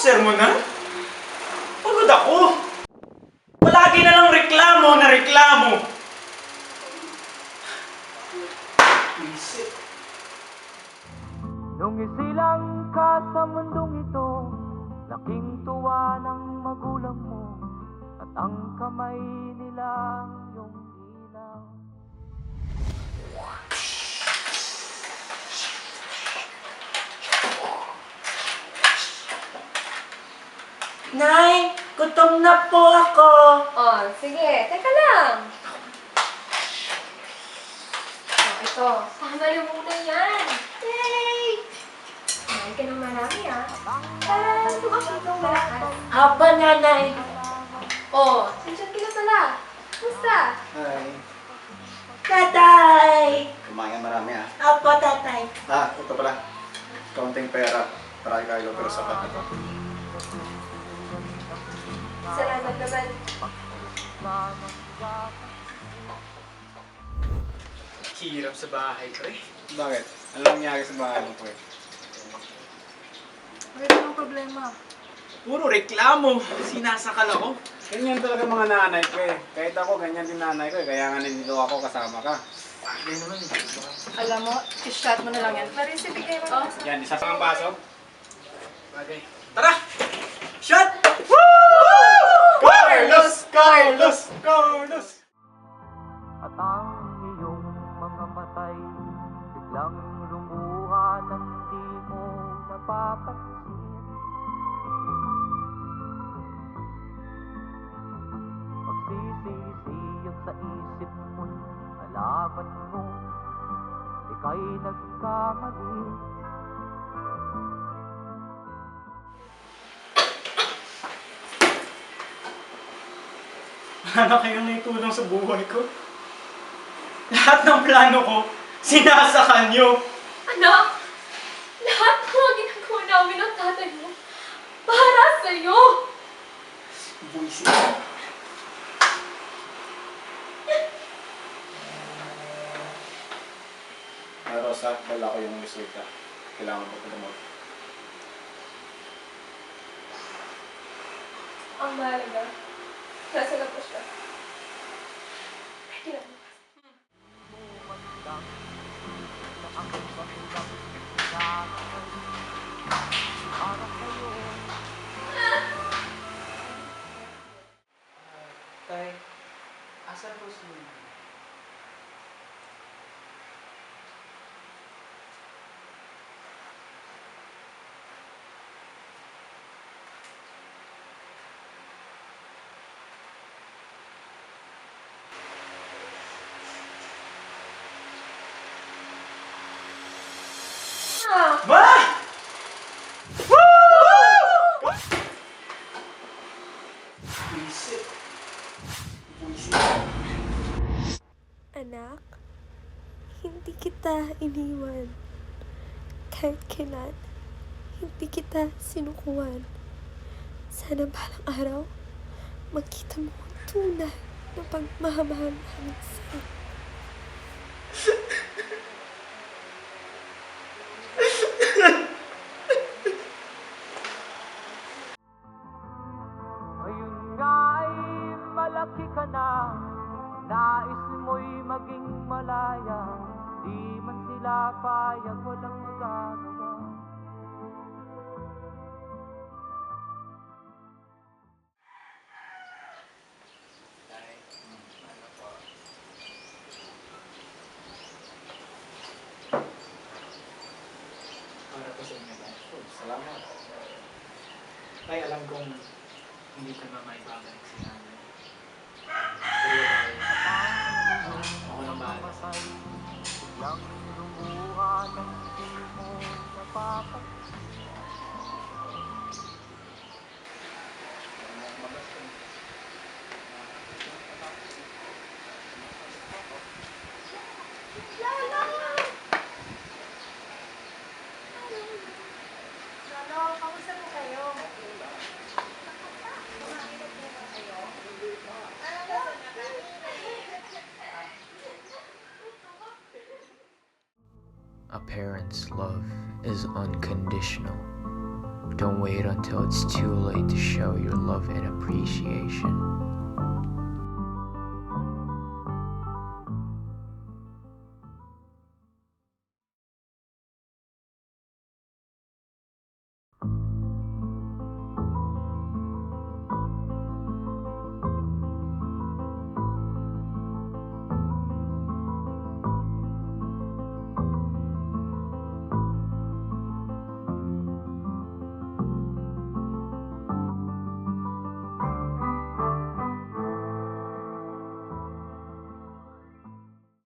sermonan? Pagod ako. Palagi na lang reklamo na reklamo. Visit. Nung isilang ka sa mundong ito, laking tuwa ng magulang mo, at ang kamay nila ang iyong ilaw. Nay, gutom na po ako. Oh, sige. Teka lang. Oh, ito. Tama na muna yan. Yay! Kumain ka ng marami, ah. Para tumakit ng malakas. Haba, nanay. Oh, nandiyan ka na pala. Kumusta? Hi. Tatay. Kumain ka marami ah. Apo, tatay. Ito pala. Kaunting pera para kay Kilo pero sapat na to. Salamat naman. Hirap sa bahay, pre. Bakit? Ano nangyari sa bahay mo po eh? Ano ang problema? Puro reklamo. Sinasakal ako. Ganyan talaga mga nanay ko eh. Kahit ako, ganyan din nanay ko eh. Kaya nga nandito ako kasama ka. Bagay naman. Alam mo, i-shot mo na lang yan. Clarissa, bigay mo. Oh. Yan, isa pang baso. Bagay. Tara! Shot! Carlos! Carlos! Carlos! At ang iyong mga matay biglang lumuha ng di mo napapansin. Magsisisiyag sa isip mo, alaman mo ika'y nagkamali. Wala na kayong naitulong sa buhay ko. Lahat ng plano ko, sinasakal nyo. Anak, lahat ng mga ginagawa namin ng tatay mo para sa'yo. Buisit. Rosa, wala ko yung resulta. Kailangan mo pa mo. Ang mahalaga, nasa labas siya. Pwede lang. Tay, asan po si Luna? Ah, Ba! Buisit. Buisit. Anak, hindi kita iniwan. Kahit kailan, hindi kita sinukuan. Sana balang araw, makita mo ang tunay na pagmamahal namin sa'yo. Ngayon nga ay malaki ka na, nais mo'y maging malaya, di man sila payag, walang magagawa. Para po sa inyo, Tay. Salamat. Tay, alam kong hindi ko na maibabalik si nanay. Pero Tay, ako nang bahala sa inyo. Biglang lumuha ng di mo napapansin. Lolo, kamusta po kayo? A parent's love is unconditional. Don't wait until it's too late to show your love and appreciation.